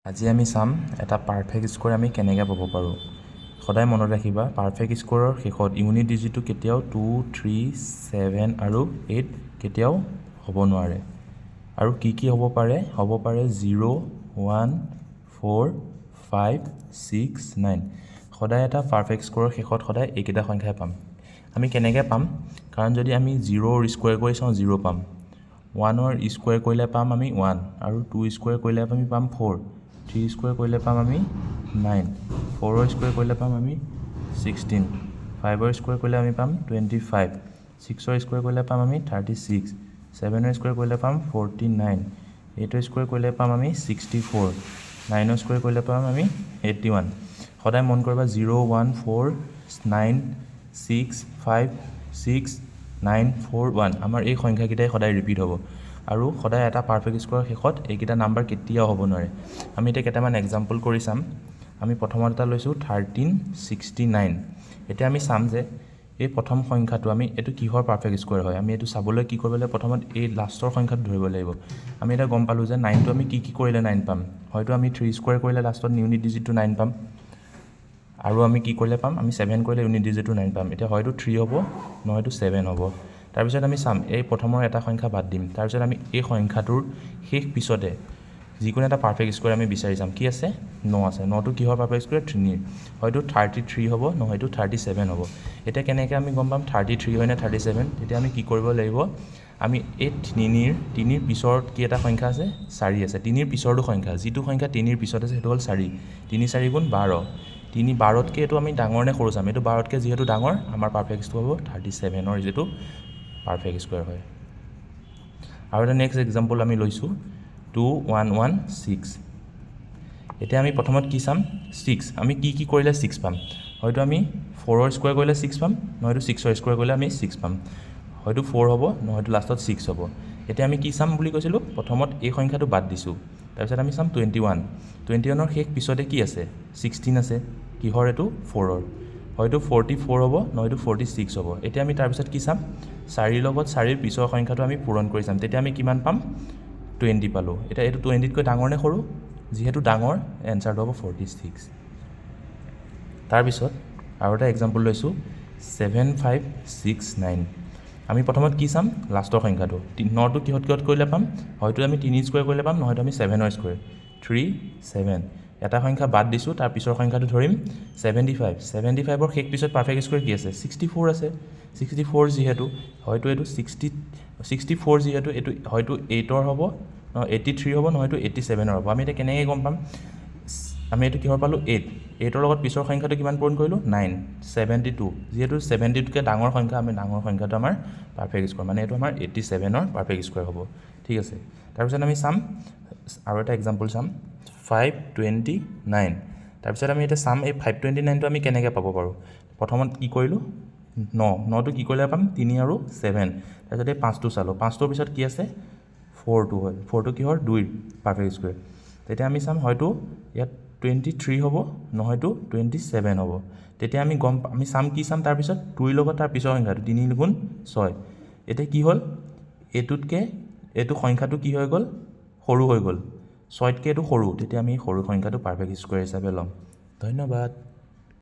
আজি আমি চাম এটা পাৰফেক্ট স্কোৰ আমি কেনেকৈ পাব পাৰোঁ। সদায় মনত ৰাখিবা, পাৰফেক্ট স্কোৰৰ শেষত ইউনিট ডিজিটটো কেতিয়াও 2, 3, 7 আৰু 8 কেতিয়াও হ'ব নোৱাৰে। আৰু কি কি হ'ব পাৰে? হ'ব পাৰে 0, 1, 4, 5, 6, 9। সদায় এটা পাৰফেক্ট স্কোৰৰ শেষত সদায় এইকেইটা সংখ্যাই পাম। আমি কেনেকৈ পাম? কাৰণ যদি আমি 0ৰ স্কোৱাৰ কৰি চাওঁ 0 পাম, 1ৰ স্কোৱাৰ কৰিলে পাম আমি 1, আৰু 2 স্কোৱাৰ কৰিলে আমি পাম 4, 3 স্কোৱাৰ কৰিলে পাম আমি 9, 4ৰ স্কোৱাৰ কৰিলে পাম আমি 16, 5ৰ স্কোৱাৰ কৰিলে আমি পাম 25, 6ৰ স্কোৱাৰ কৰিলে পাম আমি 36, 7ৰ স্কোৱাৰ কৰিলে পাম 49, 8ৰ স্কোৱাৰ কৰিলে পাম আমি 64, 9ৰ স্কোৱাৰ কৰিলে পাম আমি 81। সদায় মন কৰিবা 0, 1, 4, 9, 6, 5, 6, 9, 4, 1 আমাৰ এই সংখ্যাকেইটাই সদায় ৰিপিট হ'ব। আৰু সদায় এটা পাৰফেক্ট স্কোৰৰ শেষত এইকেইটা নাম্বাৰ কেতিয়াও হ'ব নোৱাৰে। আমি এতিয়া কেইটামান এক্সাম্পল কৰি চাম। আমি প্ৰথমত এটা লৈছোঁ 1369। এতিয়া আমি চাম যে এই প্ৰথম সংখ্যাটো আমি এইটো কিহৰ পাৰফেক্ট স্কোৱাৰ হয়। আমি এইটো চাবলৈ কি কৰিব লাগিব? প্ৰথমত এই লাষ্টৰ সংখ্যাটো ধৰিব লাগিব। আমি এতিয়া গম পালোঁ যে 9টো আমি কি কৰিলে 9 পাম। হয়তো আমি 3 স্কোৱাৰ কৰিলে লাষ্টত ইউনিট ডিজিটটো 9 পাম, আৰু আমি কি কৰিলে পাম? আমি 7 কৰিলে ইউনিট ডিজিটটো 9 পাম। এতিয়া হয়তো 3 হ'ব, নহয়তো 7 হ'ব। তাৰপিছত আমি চাম এই প্ৰথমৰ এটা সংখ্যা বাদ দিম। তাৰপিছত আমি এই সংখ্যাটোৰ শেষ পিছতে যিকোনো এটা পাৰফেক্ট স্কোৱাৰ আমি বিচাৰি চাম। কি আছে? 9 আছে। 9টো কিহৰ পাৰফেক্ট স্কোৱাৰ? 3ৰ। হয়তো 33 হ'ব, নহয়তো 37 হ'ব। এতিয়া কেনেকৈ আমি গম পাম 33 হয় নে 37? তেতিয়া আমি কি কৰিব লাগিব? আমি এই 3ৰ পিছৰত কি এটা সংখ্যা আছে? 4 আছে। 3ৰ পিছৰটো সংখ্যা, যিটো সংখ্যা 3ৰ পিছত আছে সেইটো হ'ল 4। 3 4 গুণ 12। 3 12তকৈ এইটো আমি ডাঙৰ নে সৰু চাম। এইটো 12তকৈ যিহেতু ডাঙৰ, আমাৰ পাৰফেক্ট স্কোৱাৰ হ'ব 37ৰ যিটো পাৰফেক্ট স্কোৱাৰ হয়। আৰু এটা নেক্সট এক্সাম্পল আমি লৈছোঁ 2116। এতিয়া আমি প্ৰথমত কি চাম? 6। আমি কি কৰিলে 6 পাম? হয়তো আমি 4ৰ স্কোৱাৰ কৰিলে 6 পাম, নহয়তো 6ৰ স্কোৱাৰ কৰিলে আমি 6 পাম। হয়তো 4 হ'ব, নহয়তো লাষ্টত 6 হ'ব। এতিয়া আমি কি চাম বুলি কৈছিলোঁ? প্ৰথমত এই সংখ্যাটো বাদ দিছোঁ। তাৰপিছত আমি চাম 21। 21ৰ শেষ পিছতে কি আছে? 16 আছে। কিহৰ এইটো? 4ৰ। হয়তো 44 হ'ব, নহয়তো 46 হ'ব। এতিয়া আমি তাৰপিছত কি চাম? 4ৰ লগত 4ৰ পিছৰ সংখ্যাটো আমি পূৰণ কৰি চাম। তেতিয়া আমি কিমান পাম? 20 পালোঁ। এতিয়া এইটো 20তকৈ ডাঙৰ নে সৰু? যিহেতু ডাঙৰ, এনচাৰটো হ'ব 46। তাৰপিছত আৰু এটা এক্সাম্পল লৈছোঁ 7569। আমি প্ৰথমত কি চাম? লাষ্টৰ সংখ্যাটো। 9টো কিহত কৰিলে পাম? হয়তো আমি 3 স্কোৱাৰ কৰিলে পাম, নহয়তো আমি 7ৰ স্কোৱাৰ। 3, 7। এটা সংখ্যা বাদ দিছোঁ, তাৰ পিছৰ সংখ্যাটো ধৰিম 75। 75ৰ শেষ পিছত পাৰফেক্ট স্কোৱাৰ কি আছে? 64 আছে। 64 যিহেতু, হয়তো এইটো 64 যিহেতু এইটো হয়তো 8ৰ হ'ব, 83 হ'ব, নহয়তো 87ৰ হ'ব। আমি এতিয়া কেনেকৈ গম পাম? আমি এইটো কিহৰ পালোঁ? 8। 8ৰ লগত পিছৰ সংখ্যাটো কিমান পূৰণ কৰিলোঁ? 9, 72। যিহেতু 70তকৈ ডাঙৰ সংখ্যা, আমি ডাঙৰ সংখ্যাটো আমাৰ পাৰফেক্ট স্কোৱাৰ, মানে এইটো আমাৰ 87ৰ পাৰফেক্ট স্কোৱাৰ হ'ব। ঠিক আছে। তাৰপিছত আমি চাম আৰু এটা এক্সাম্পল চাম 529। তাৰপিছত আমি এতিয়া চাম এই 529টো আমি কেনেকৈ পাব পাৰোঁ। প্ৰথমত কি কৰিলোঁ? 9টো কি কৰিলে পাম? 3 আৰু 7। তাৰপিছত এই 5টো চালোঁ। 5টোৰ পিছত কি আছে? 4টো হয়। 4টো কিহৰ? 2ৰ পাৰফেক্ট স্কোৱাৰ। তেতিয়া আমি চাম হয়তো ইয়াত 23 হ'ব, নহয়তো 27 হ'ব। তেতিয়া আমি চাম কি চাম তাৰপিছত? 2ৰ লগত তাৰ পিছৰ সংখ্যাটো 3 গুণ 6। এতিয়া কি হ'ল? এইটোতকৈ এইটো সংখ্যাটো কি হৈ গ'ল? সৰু হৈ গ'ল। 6তকৈ এইটো সৰু। তেতিয়া আমি সৰু সংখ্যাটো পাৰফেক্ট স্কোৱাৰ হিচাপে ল'ম। ধন্যবাদ।